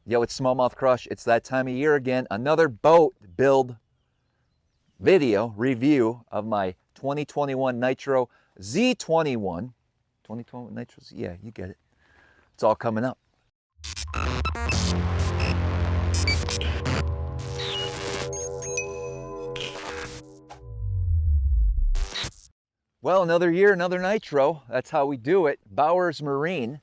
Yo, it's SmallmouthCrush. It's that time of year again. Another boat build video review of my 2021 Nitro Z21. 2021 Nitro Z, yeah, you get it. It's all coming up. Well, another year, another Nitro. That's how we do it. Bowers Marine,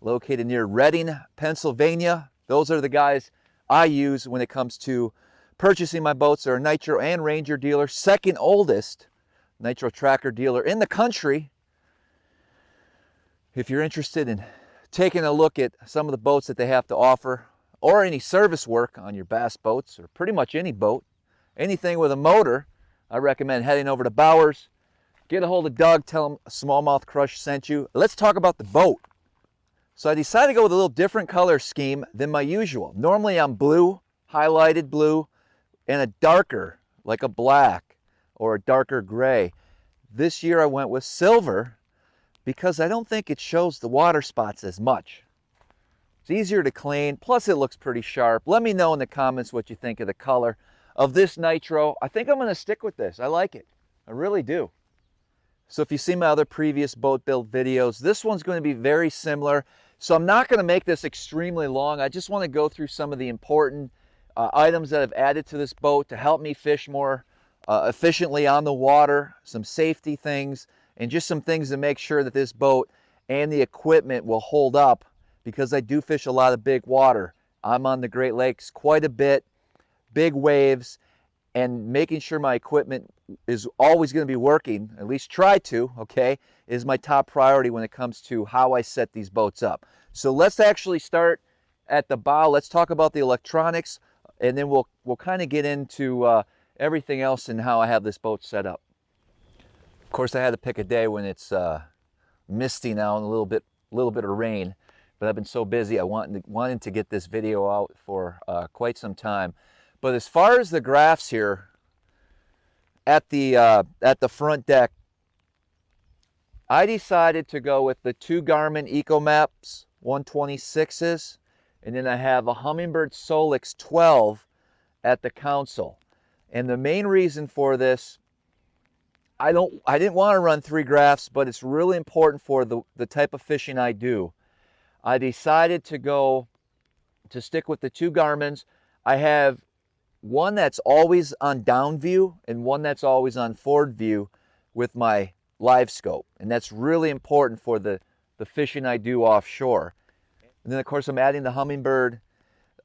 located near Reading, Pennsylvania. Those are the guys I use when it comes to purchasing my boats. They're a Nitro and Ranger dealer, second oldest Nitro tracker dealer in the country. If you're interested in taking a look at some of the boats that they have to offer, or any service work on your bass boats, or pretty much any boat, anything with a motor, I recommend heading over to Bowers. Get a hold of Doug, tell him SmallmouthCrush sent you. Let's talk about the boat. So I decided to go with a little different color scheme than my usual. Normally I'm blue, highlighted blue, and a darker, like a black or a darker gray. This year I went with silver because I don't think it shows the water spots as much. It's easier to clean, plus it looks pretty sharp. Let me know in the comments what you think of the color of this Nitro. I think I'm going to stick with this. I like it. I really do. So if you see my other previous boat build videos, this one's going to be very similar. So I'm not going to make this extremely long. I just want to go through some of the important items that I've added to this boat to help me fish more efficiently on the water, some safety things, and just some things to make sure that this boat and the equipment will hold up, because I do fish a lot of big water. I'm on the Great Lakes quite a bit, big waves, and making sure my equipment is always going to be working, at least try to, okay, is my top priority when it comes to how I set these boats up. So let's actually start at the bow. Let's talk about the electronics, and then we'll kind of get into everything else and how I have this boat set up. Of course, I had to pick a day when it's misty now and a little bit of rain, but I've been so busy I wanted to get this video out for quite some time. But as far as the graphs here at the front deck, I decided to go with the two Garmin EcoMaps 126s, and then I have a Humminbird Solix 12 at the console. And the main reason for this, I didn't want to run three graphs, but it's really important for the type of fishing I do. I decided to stick with the two Garmins. I have one that's always on down view and one that's always on forward view with my LiveScope, and that's really important for the fishing I do offshore. And then of course I'm adding the Humminbird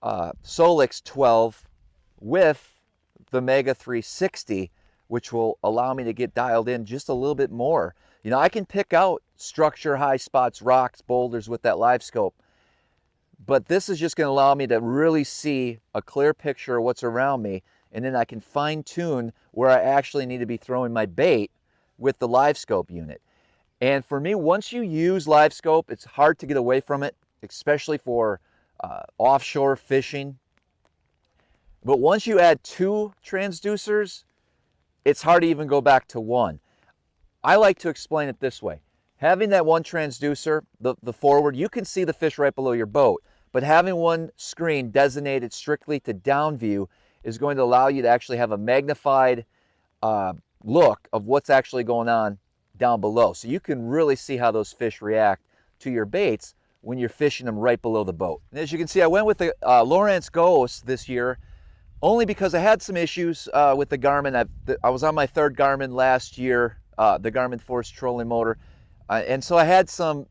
Solix 12 with the Mega 360, which will allow me to get dialed in just a little bit more. You know, I can pick out structure, high spots, rocks, boulders with that LiveScope, but this is just going to allow me to really see a clear picture of what's around me, and then I can fine tune where I actually need to be throwing my bait with the LiveScope unit. And for me, once you use LiveScope, it's hard to get away from it, especially for offshore fishing. But once you add two transducers, it's hard to even go back to one. I like to explain it this way. Having that one transducer, the forward, you can see the fish right below your boat, but having one screen designated strictly to down view is going to allow you to actually have a magnified look of what's actually going on down below. So you can really see how those fish react to your baits when you're fishing them right below the boat. And as you can see, I went with the Lowrance Ghost this year only because I had some issues with the Garmin. I was on my third Garmin last year, the Garmin Force trolling motor, and so I had some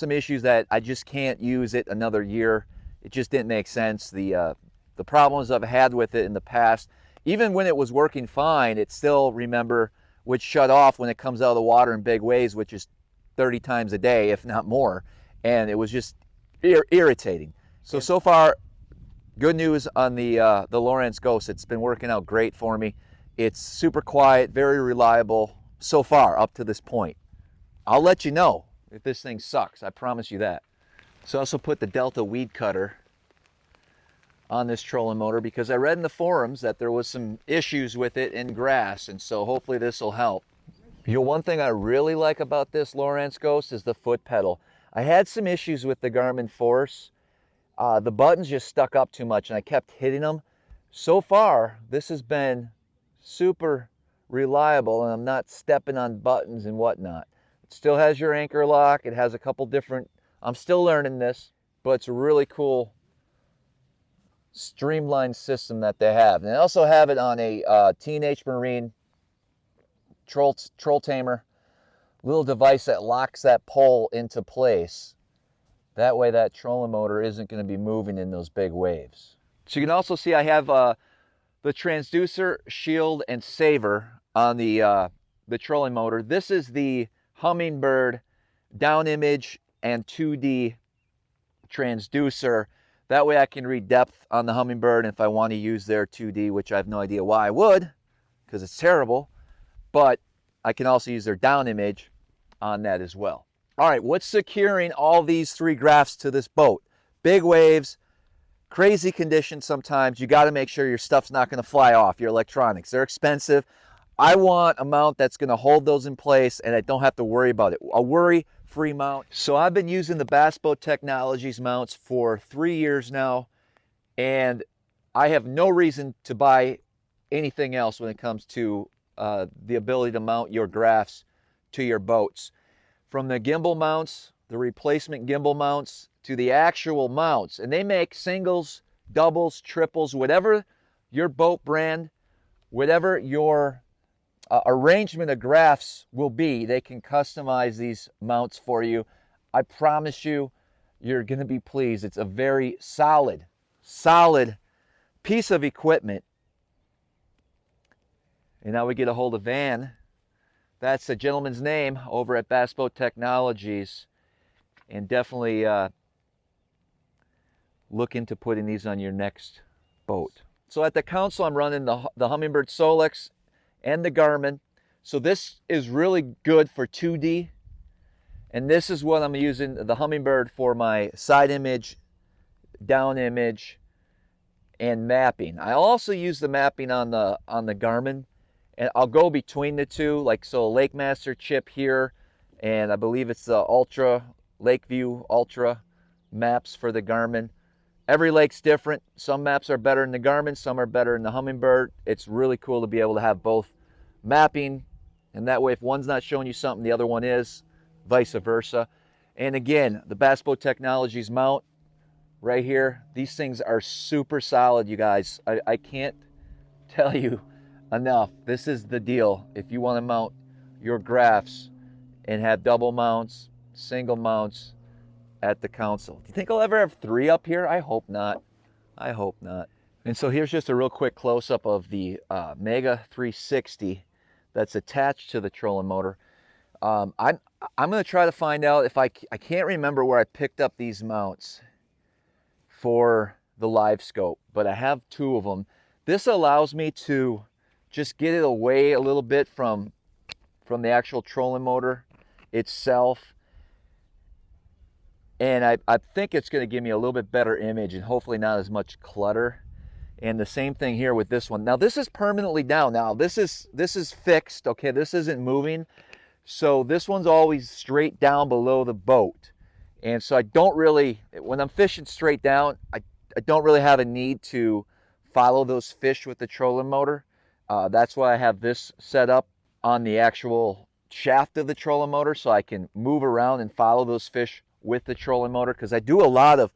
issues that I just can't use it another year. It just didn't make sense. The problems I've had with it in the past, even when it was working fine, it still, remember, would shut off when it comes out of the water in big waves, which is 30 times a day, if not more. And it was just irritating. So far, good news on the Lowrance Ghost. It's been working out great for me. It's super quiet, very reliable so far up to this point. I'll let you know if this thing sucks, I promise you that. So I also put the Delta weed cutter on this trolling motor because I read in the forums that there was some issues with it in grass, and so hopefully this will help. You know, one thing I really like about this Lowrance Ghost is the foot pedal. I had some issues with the Garmin Force. the buttons just stuck up too much and I kept hitting them. So far, this has been super reliable and I'm not stepping on buttons and whatnot. It still has your anchor lock. It has a couple different, I'm still learning this, but it's a really cool streamlined system that they have. And they also have it on a Teenage Marine troll tamer, little device that locks that pole into place. That way that trolling motor isn't going to be moving in those big waves. So you can also see I have the transducer, shield, and saver on the trolling motor. This is the Humminbird down image and 2D transducer. That way I can read depth on the Humminbird if I want to use their 2D, which I have no idea why I would, because it's terrible. But I can also use their down image on that as well. All right, what's securing all these three graphs to this boat? Big waves, crazy conditions sometimes. You got to make sure your stuff's not going to fly off, your electronics. They're expensive. I want a mount that's going to hold those in place and I don't have to worry about it. A worry-free mount. So I've been using the Bass Boat Technologies mounts for 3 years now, and I have no reason to buy anything else when it comes to the ability to mount your graphs to your boats. From the gimbal mounts, the replacement gimbal mounts, to the actual mounts. And they make singles, doubles, triples, whatever your boat brand, whatever your arrangement of graphs will be, they can customize these mounts for you. I promise you, you're going to be pleased. It's a very solid piece of equipment. And now we get a hold of Van. That's a gentleman's name over at Bass Boat Technologies. And definitely look into putting these on your next boat. So at the console, I'm running the Humminbird Solex and the Garmin. So this is really good for 2D. And this is what I'm using, the Humminbird, for my side image, down image, and mapping. I also use the mapping on the Garmin. And I'll go between the two, like so, Lake Master chip here, and I believe it's the Ultra, Lakeview Ultra maps for the Garmin. Every lake's different. Some maps are better in the Garmin, some are better in the Humminbird. It's really cool to be able to have both mapping, and that way if one's not showing you something, the other one is, vice versa. And again, the Bass Boat Technologies mount right here, these things are super solid, you guys. I can't tell you enough. This is the deal. If you want to mount your graphs and have double mounts, single mounts at the console. Do you think I'll ever have 3 up here? I hope not. I hope not. And so here's just a real quick close-up of the Mega 360 that's attached to the trolling motor. I'm going to try to find out if I can't remember where I picked up these mounts for the LiveScope, but I have 2 of them. This allows me to just get it away a little bit from the actual trolling motor itself. And I think it's going to give me a little bit better image and hopefully not as much clutter. And the same thing here with this one. Now this is permanently down. Now this is fixed, okay? This isn't moving. So this one's always straight down below the boat. And so I don't really, when I'm fishing straight down, I don't really have a need to follow those fish with the trolling motor. That's why I have this set up on the actual shaft of the trolling motor, so I can move around and follow those fish with the trolling motor, because I do a lot of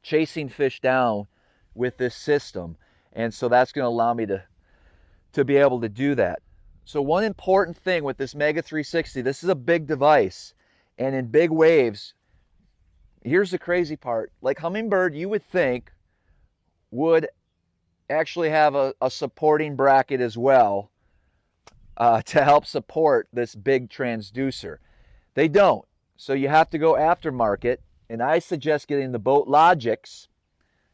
chasing fish down with this system, and so that's going to allow me to be able to do that. So one important thing with this Mega 360, this is a big device, and in big waves, here's the crazy part, like Humminbird, you would think would actually have a supporting bracket as well to help support this big transducer. They don't. So you have to go aftermarket, and I suggest getting the Boat Logix,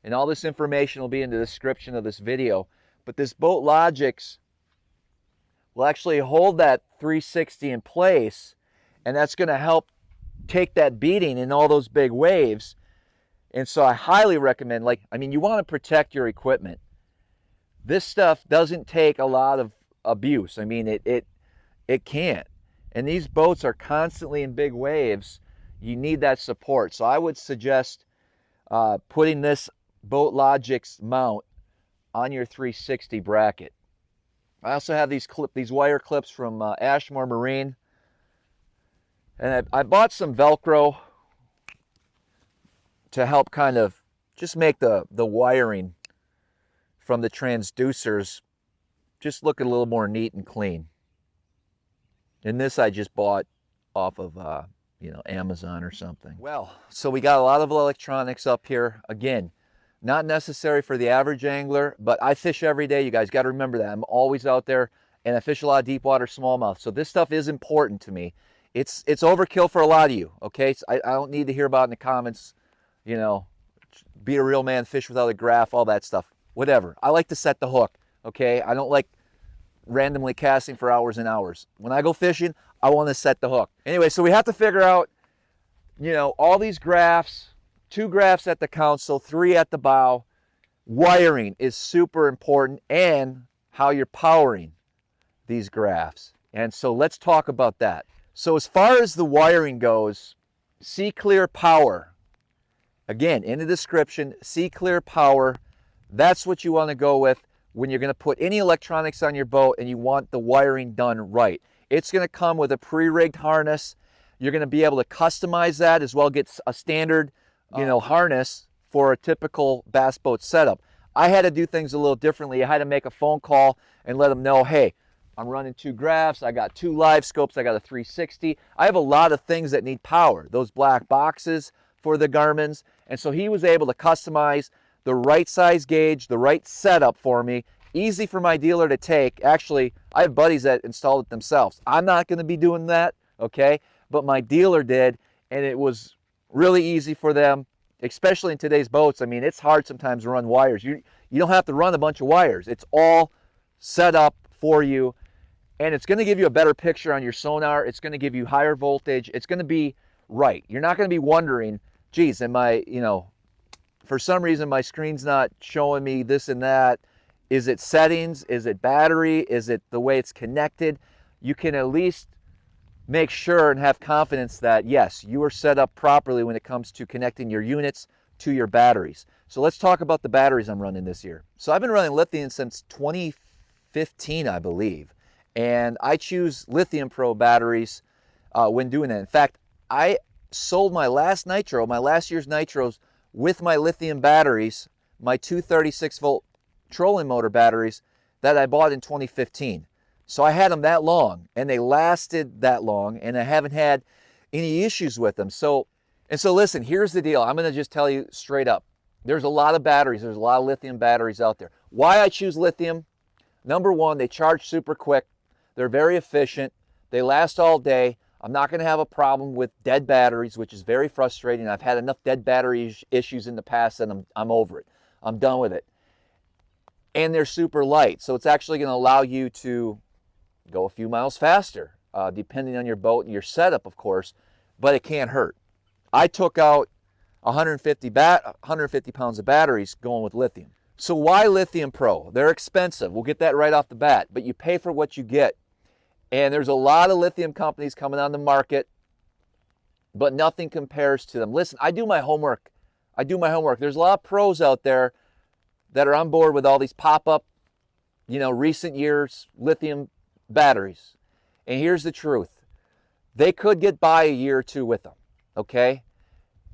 and all this information will be in the description of this video, but this Boat Logix will actually hold that 360 in place, and that's going to help take that beating in all those big waves. And so I highly recommend, you want to protect your equipment. This stuff doesn't take a lot of abuse. It can't. And these boats are constantly in big waves. You need that support. So I would suggest putting this Boat Logix mount on your 360 bracket. I also have these wire clips from Ashmore Marine, and I bought some Velcro to help kind of just make the wiring from the transducers just look a little more neat and clean. And this I just bought off of you know, Amazon or something. Well, so we got a lot of electronics up here. Again, not necessary for the average angler, but I fish every day. You guys got to remember that. I'm always out there, and I fish a lot of deep water smallmouth. So this stuff is important to me. It's overkill for a lot of you, okay? So I don't need to hear about in the comments, you know, be a real man, fish without a graph, all that stuff. Whatever. I like to set the hook, okay? I don't like randomly casting for hours and hours. When I go fishing, I want to set the hook. Anyway, so we have to figure out, you know, all these graphs, 2 graphs at the console, 3 at the bow. Wiring is super important, and how you're powering these graphs. And so let's talk about that. So as far as the wiring goes, See Clear Power. Again, in the description, See Clear Power. That's what you want to go with when you're going to put any electronics on your boat and you want the wiring done right. It's going to come with a pre-rigged harness. You're going to be able to customize that as well, get a standard, you know, harness for a typical bass boat setup. I had to do things a little differently. I had to make a phone call and let them know, hey, I'm running 2 graphs, I got 2 LiveScopes, I got a 360. I have a lot of things that need power. Those black boxes for the Garmins. And so he was able to customize the right size gauge, the right setup for me. Easy for my dealer to take. Actually, I have buddies that installed it themselves. I'm not going to be doing that, okay? But my dealer did, and it was really easy for them, especially in today's boats. I mean, it's hard sometimes to run wires. You don't have to run a bunch of wires. It's all set up for you, and it's going to give you a better picture on your sonar. It's going to give you higher voltage. It's going to be right. You're not going to be wondering, geez, am I, you know, for some reason my screen's not showing me this and that. Is it settings? Is it battery? Is it the way it's connected? You can at least make sure and have confidence that, yes, you are set up properly when it comes to connecting your units to your batteries. So let's talk about the batteries I'm running this year. So I've been running lithium since 2015, I believe. And I choose Lithium Pro batteries when doing that. In fact, I sold my last Nitro, my last year's Nitros, with my lithium batteries, my 236-volt trolling motor batteries that I bought in 2015. So I had them that long, and they lasted that long, and I haven't had any issues with them. So listen, here's the deal. I'm going to just tell you straight up. There's a lot of batteries. There's a lot of lithium batteries out there. Why I choose lithium? Number one, they charge super quick. They're very efficient. They last all day. I'm not going to have a problem with dead batteries, which is very frustrating. I've had enough dead battery issues in the past, and I'm over it. I'm done with it. And they're super light, so it's actually going to allow you to go a few miles faster, depending on your boat and your setup, of course, but it can't hurt. I took out 150 pounds of batteries going with lithium. So why Lithium Pro? They're expensive. We'll get that right off the bat, but you pay for what you get. And there's a lot of lithium companies coming on the market, but nothing compares to them. Listen, I do my homework. There's a lot of pros out there that are on board with all these pop-up, you know, recent years lithium batteries. And here's the truth. They could get by a year or 2 with them, okay?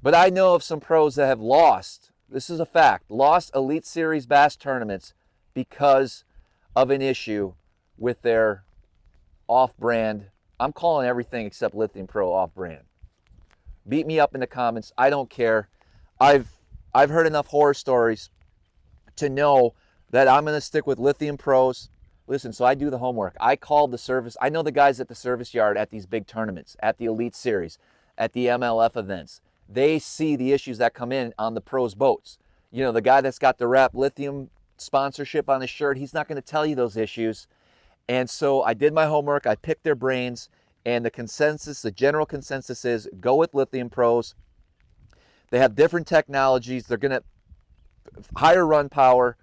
But I know of some pros that have lost, this is a fact, lost Elite Series bass tournaments because of an issue with their off-brand. I'm calling everything except Lithium Pro off-brand. Beat me up in the comments. I don't care. I've heard enough horror stories to know that I'm going to stick with Lithium Pros. Listen, so I do the homework. I called the service. I know the guys at the service yard at these big tournaments, at the Elite Series, at the MLF events. They see the issues that come in on the pros' boats. You know, the guy that's got the Wrap Lithium sponsorship on his shirt, he's not going to tell you those issues. And so I did my homework. I picked their brains. And the consensus, the general consensus is go with Lithium Pros. They have different technologies. They're going to higher run power.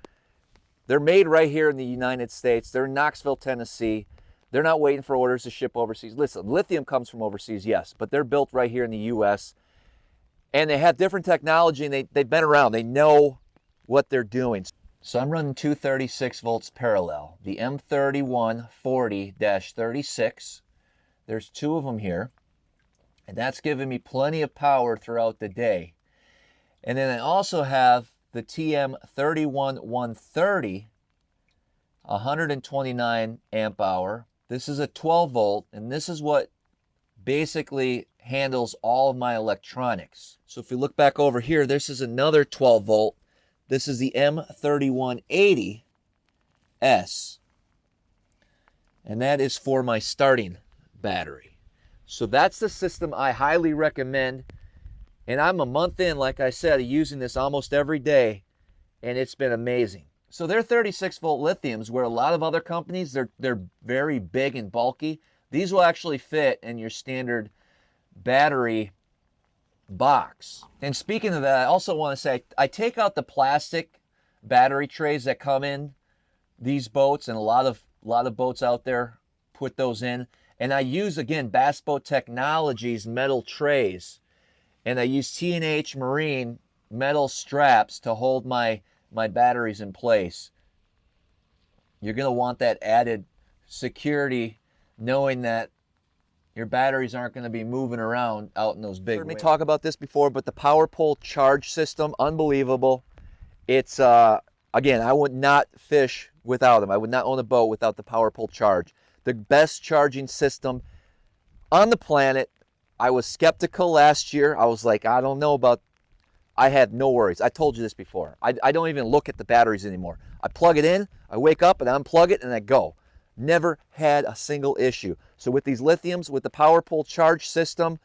They're made right here in the United States. They're in Knoxville, Tennessee. They're not waiting for orders to ship overseas. Listen, lithium comes from overseas, yes, but they're built right here in the U.S. And they have different technology, and they've been around. They know what they're doing. So I'm running 236 volts parallel, the M3140-36. There's 2 of them here, and that's giving me plenty of power throughout the day. And then I also have the TM31130, 129 amp hour. This is a 12 volt, and this is what basically handles all of my electronics. So if you look back over here, this is another 12 volt. This is the M3180S, and that is for my starting battery. So that's the system I highly recommend. And I'm a month in, like I said, using this almost every day, and it's been amazing. So they're 36 volt lithiums, where a lot of other companies, they're very big and bulky. These will actually fit in your standard battery box. And speaking of that, I also want to say I take out the plastic battery trays that come in these boats, and a lot of boats out there put those in. And I use, again, Bass Boat Technologies metal trays. And I use T&H Marine metal straps to hold my batteries in place. You're going to want that added security, knowing that your batteries aren't going to be moving around out in those big waves. Let me talk about this before, but the power pole charge system, unbelievable. It's, again, I would not fish without them. I would not own a boat without the power pole charge. The best charging system on the planet. I was skeptical last year. I was like, I don't know about, I had no worries. I told you this before. I don't even look at the batteries anymore. I plug it in, I wake up and unplug it and I go. Never had a single issue. So with these lithiums, with the power pole charge system,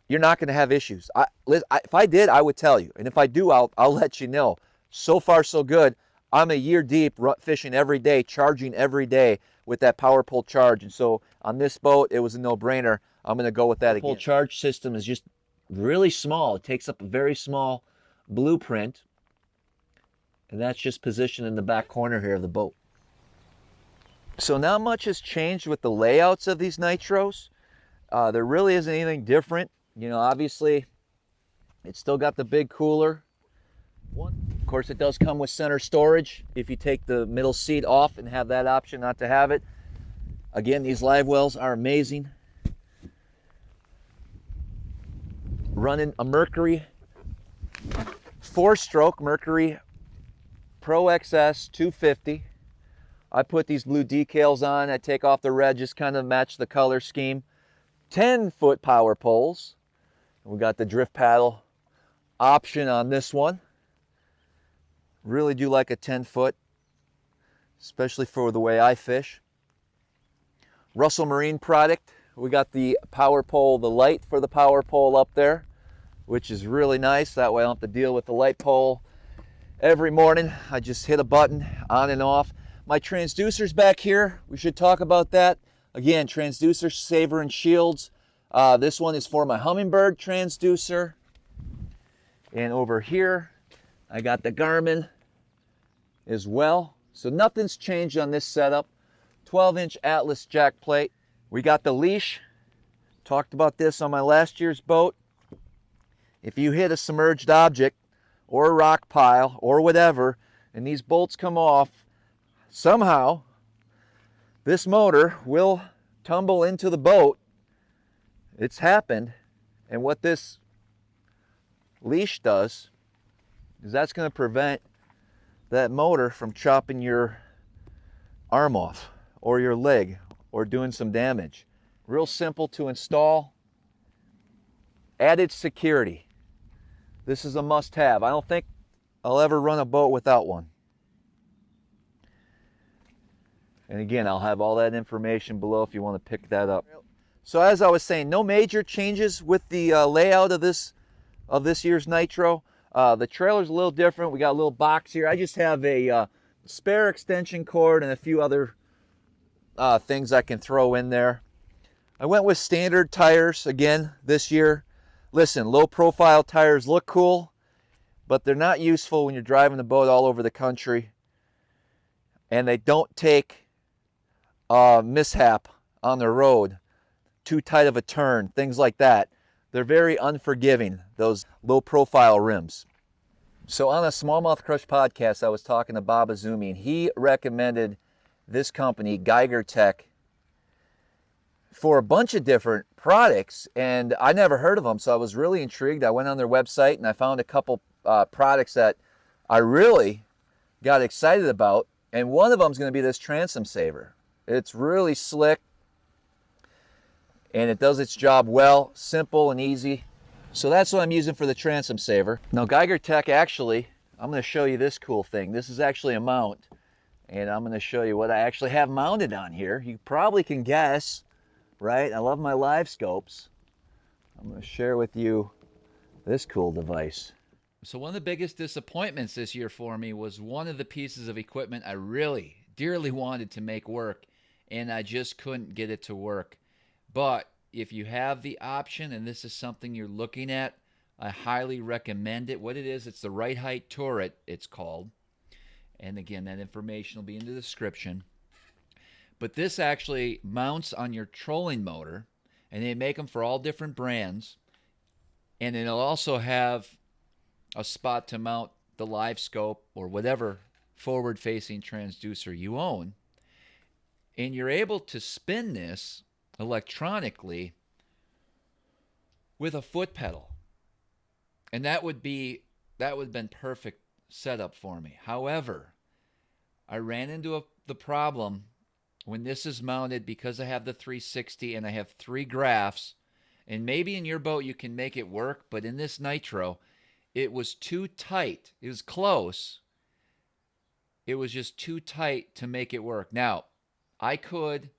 you're not going to have issues. If I did, I would tell you. And if I do, I'll let you know. So far, so good. I'm a year deep fishing every day, charging every day with that power pole charge. And so on this boat, it was a no-brainer. I'm going to go with that again. The pole charge system is just really small. It takes up a very small blueprint. And that's just positioned in the back corner here of the boat. So not much has changed with the layouts of these Nitros. There really isn't anything different. You know, obviously, it's still got the big cooler. Of course, it does come with center storage if you take the middle seat off and have that option not to have it. Again, these live wells are amazing. Running a Mercury 4-stroke Mercury Pro XS 250. I put these blue decals on. I take off the red, just kind of match the color scheme. 10-foot power poles. We got the drift paddle option on this one. Really do like a 10-foot, especially for the way I fish. Russell Marine product. We got the power pole, the light for the power pole up there, which is really nice. That way I don't have to deal with the light pole every morning. I just hit a button on and off. My transducers back here, we should talk about that. Again, transducer, saver, and shields. This one is for my Humminbird transducer. And over here, I got the Garmin as well. So nothing's changed on this setup. 12-inch Atlas jack plate. We got the leash. Talked about this on my last year's boat. If you hit a submerged object or a rock pile or whatever, and these bolts come off, somehow this motor will tumble into the boat. It's happened. And what this leash does is that's going to prevent that motor from chopping your arm off or your leg or doing some damage. Real simple to install. Added security. This is a must-have. I don't think I'll ever run a boat without one. And again, I'll have all that information below if you want to pick that up. So as I was saying, no major changes with the layout of this year's Nitro. The trailer's a little different. We got a little box here. I just have a spare extension cord and a few other things I can throw in there. I went with standard tires again this year. Listen, low profile tires look cool, but they're not useful when you're driving the boat all over the country. And they don't take mishap on the road, too tight of a turn, things like that. they're very unforgiving, those low profile rims. So on a Smallmouth Crush podcast, I was talking to Bob Azumi, and he recommended this company, Geiger Tech, for a bunch of different products, and I never heard of them, so I was really intrigued. I went on their website and I found a couple products that I really got excited about, and one of them is going to be this Transom saver. It's really slick, and it does its job well, simple and easy. So that's what I'm using for the Transom saver. Now Geiger Tech, actually, I'm going to show you this cool thing. This is actually a mount, and I'm going to show you what I actually have mounted on here. You probably can guess, right? I love my LiveScopes. I'm going to share with you this cool device. So one of the biggest disappointments this year for me was one of the pieces of equipment I really dearly wanted to make work, and I just couldn't get it to work. But if you have the option, and this is something you're looking at, I highly recommend it. What it is, it's the Right Height Turret, it's called. And again, that information will be in the description. But this actually mounts on your trolling motor, and they make them for all different brands. And it'll also have a spot to mount the LiveScope or whatever forward-facing transducer you own. And you're able to spin this electronically with a foot pedal, and that would have been perfect setup for me. However, I ran into the problem when this is mounted, because I have the 360 and I have 3 graphs, and maybe in your boat you can make it work, but in this Nitro it was too tight. It was close, it was just too tight to make it work. Now I could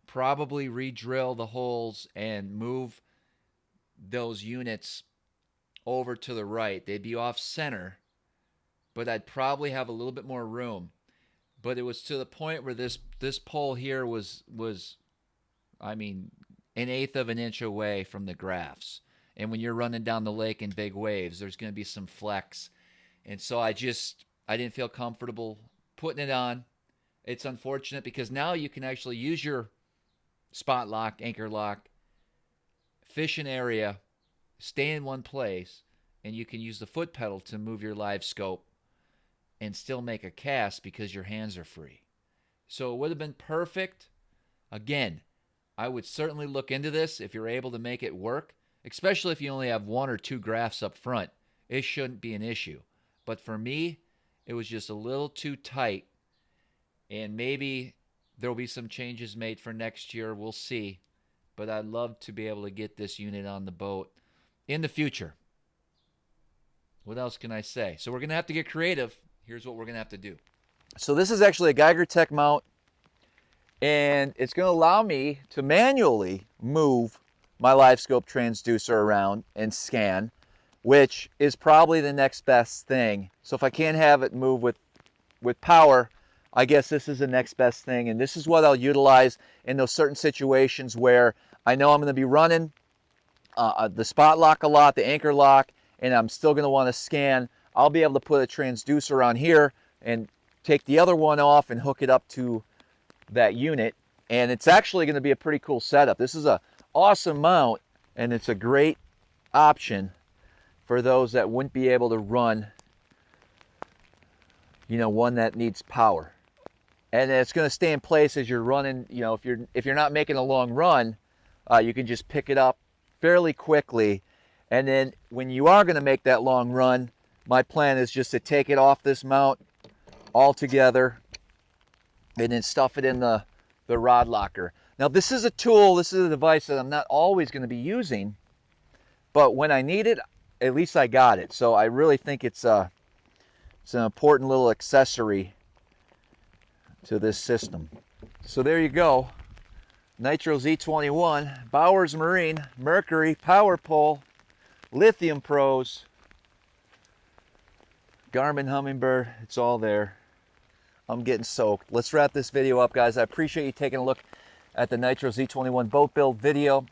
probably re-drill the holes and move those units over to the right. They'd be off center, but I'd probably have a little bit more room. But it was to the point where this pole here was I mean, 1/8 of an inch away from the graphs. And when you're running down the lake in big waves, there's going to be some flex. And so I didn't feel comfortable putting it on. It's unfortunate, because now you can actually use your spot lock, anchor lock, fish an area, stay in one place, and you can use the foot pedal to move your LiveScope and still make a cast because your hands are free. So it would have been perfect. Again, I would certainly look into this if you're able to make it work, especially if you only have 1 or 2 graphs up front. It shouldn't be an issue. But for me, it was just a little too tight, and maybe there'll be some changes made for next year. We'll see. But I'd love to be able to get this unit on the boat in the future. What else can I say? So we're going to have to get creative. Here's what we're going to have to do. So this is actually a Geiger Tech mount, and it's going to allow me to manually move my LiveScope transducer around and scan, which is probably the next best thing. So if I can't have it move with power, I guess this is the next best thing, and this is what I'll utilize in those certain situations where I know I'm going to be running the spot lock a lot, the anchor lock, and I'm still going to want to scan. I'll be able to put a transducer on here and take the other one off and hook it up to that unit, and it's actually going to be a pretty cool setup. This is an awesome mount, and it's a great option for those that wouldn't be able to run, you know, one that needs power. And it's going to stay in place as you're running. You know, if you're not making a long run, you can just pick it up fairly quickly. And then when you are going to make that long run, my plan is just to take it off this mount altogether and then stuff it in the rod locker. Now this is a tool, this is a device that I'm not always going to be using, but when I need it, at least I got it. So I really think it's an important little accessory to this system. So there you go. Nitro Z21, Bowers Marine, Mercury, Power Pole, Lithium Pros, Garmin Humminbird, it's all there. I'm getting soaked. Let's wrap this video up, guys. I appreciate you taking a look at the Nitro Z21 boat build video.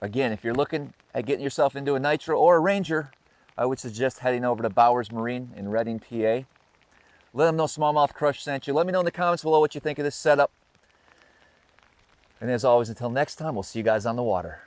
Again, if you're looking at getting yourself into a Nitro or a Ranger, I would suggest heading over to Bowers Marine in Reading, PA. Let them know Smallmouth Crush sent you. Let me know in the comments below what you think of this setup. And as always, until next time, we'll see you guys on the water.